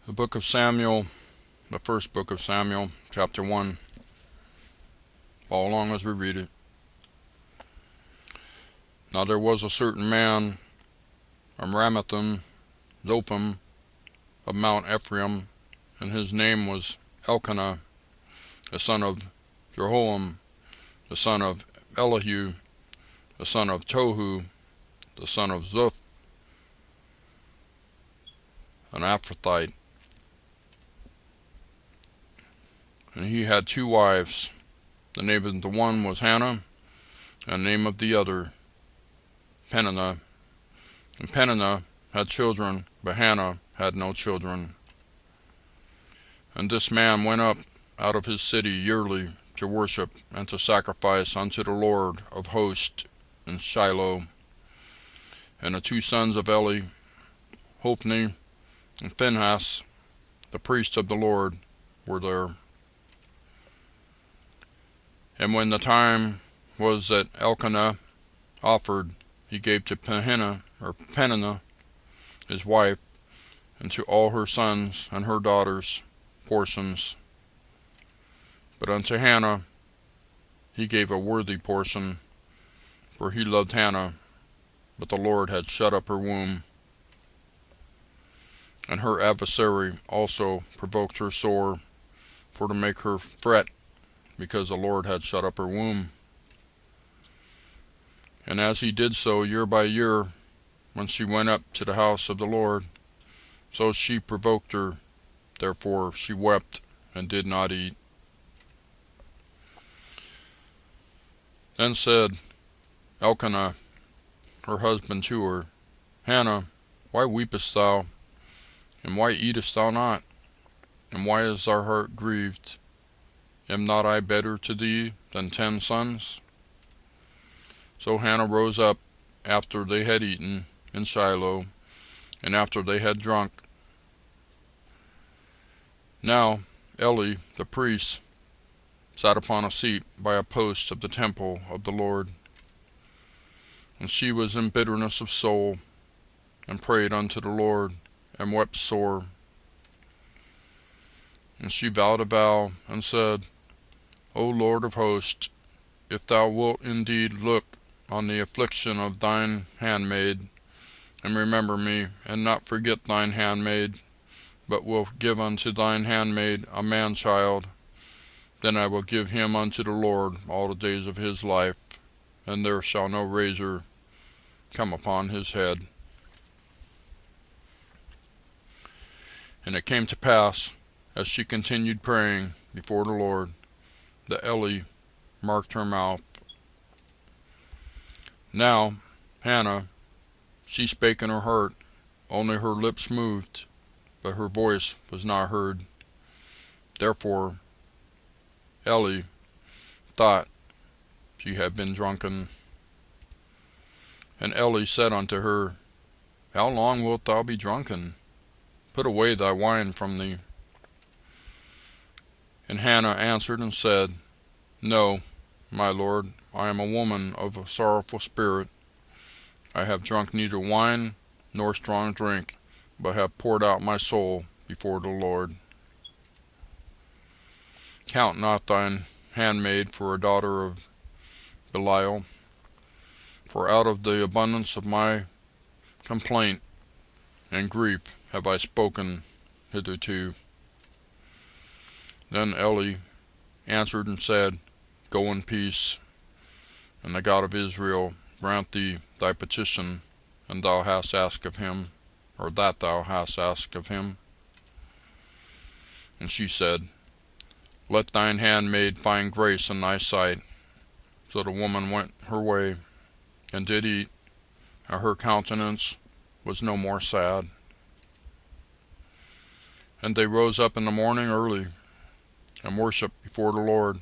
The book of Samuel, the first book of Samuel, chapter 1. Follow along as we read it. Now there was a certain man, Amramathan, Zophim, of Mount Ephraim, and his name was Elkanah, the son of Jeroham, the son of Elihu, the son of Tohu, the son of Zuph, an Ephrathite. And he had two wives. The name of the one was Hannah, and the name of the other Peninnah. And Peninnah had children, but Hannah had no children. And this man went up out of his city yearly to worship and to sacrifice unto the Lord of hosts in Shiloh. And the two sons of Eli, Hophni and Phinehas, the priests of the Lord, were there. And when the time was that Elkanah offered, he gave to Peninnah, his wife, and to all her sons and her daughters portions. But unto Hannah he gave a worthy portion, for he loved Hannah, but the Lord had shut up her womb. And her adversary also provoked her sore, for to make her fret, because the Lord had shut up her womb. And as he did so year by year, when she went up to the house of the Lord, so she provoked her. Therefore she wept and did not eat. Then said Elkanah, her husband, to her, Hannah, why weepest thou, and why eatest thou not, and why is thy heart grieved? Am not I better to thee than 10 sons? So Hannah rose up after they had eaten in Shiloh, and after they had drunk. Now Eli the priest sat upon a seat by a post of the temple of the Lord. And she was in bitterness of soul, and prayed unto the Lord, and wept sore. And she vowed a vow, and said, O Lord of hosts, if thou wilt indeed look on the affliction of thine handmaid, and remember me, and not forget thine handmaid, but wilt give unto thine handmaid a man-child, then I will give him unto the Lord all the days of his life, and there shall no razor come upon his head. And it came to pass, as she continued praying before the Lord, that Eli marked her mouth. Now Hannah, she spake in her heart, only her lips moved, but her voice was not heard. Therefore Eli thought she had been drunken. And Eli said unto her, How long wilt thou be drunken? Put away thy wine from thee. And Hannah answered and said, No, my lord, I am a woman of a sorrowful spirit. I have drunk neither wine nor strong drink, but have poured out my soul before the Lord. Count not thine handmaid for a daughter of Belial, for out of the abundance of my complaint and grief have I spoken hitherto. Then Eli answered and said, Go in peace, and the God of Israel grant thee thy petition, and thou hast asked of him, or that thou hast asked of him. And she said, Let thine handmaid find grace in thy sight. So the woman went her way, and did eat, and her countenance was no more sad. And they rose up in the morning early, and worshipped before the Lord,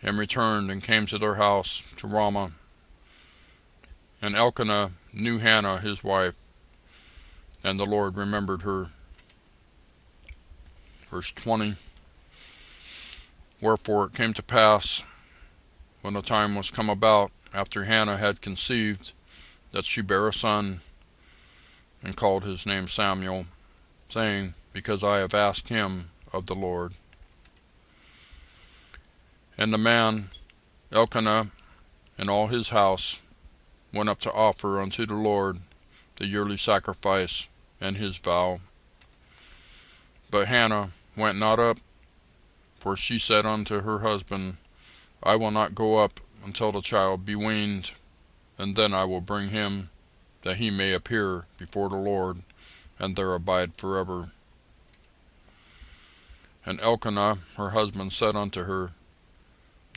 and returned and came to their house to Ramah. And Elkanah knew Hannah his wife, and the Lord remembered her. Verse 20. Wherefore it came to pass, when the time was come about, after Hannah had conceived, that she bare a son, and called his name Samuel, saying, because I have asked him of the Lord. And the man Elkanah and all his house went up to offer unto the Lord the yearly sacrifice and his vow. But Hannah went not up, for she said unto her husband, I will not go up until the child be weaned, and then I will bring him, that he may appear before the Lord, and there abide forever. And Elkanah her husband said unto her,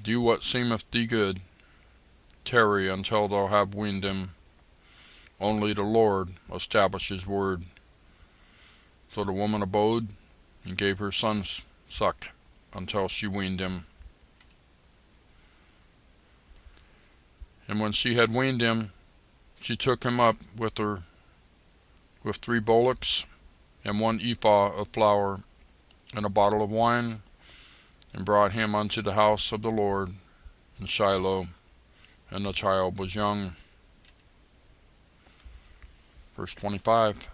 Do what seemeth thee good, tarry until thou have weaned him. Only the Lord establish his word. So the woman abode, and gave her son suck, until she weaned him. And when she had weaned him, she took him up with her with 3 bullocks, and 1 ephah of flour, and a bottle of wine, and brought him unto the house of the Lord in Shiloh, and the child was young. Verse 25.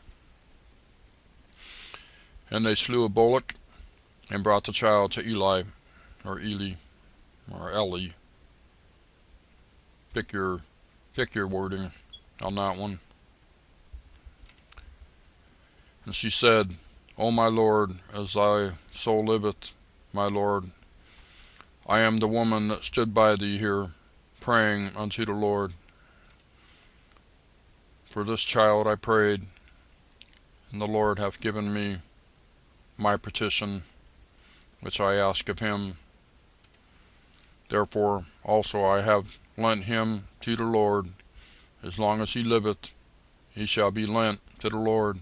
And they slew a bullock, and brought the child to Eli, or Eli. Pick your wording on that one. And she said, O my Lord, as thy soul liveth, my Lord, I am the woman that stood by thee here, praying unto the Lord. For this child I prayed, and the Lord hath given me my petition, which I ask of him. Therefore also I have lent him to the Lord. As long as he liveth, he shall be lent to the Lord.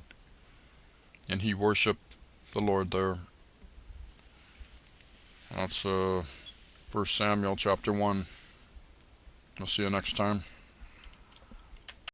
And he worshiped the Lord there. That's 1 Samuel chapter 1. I'll see you next time.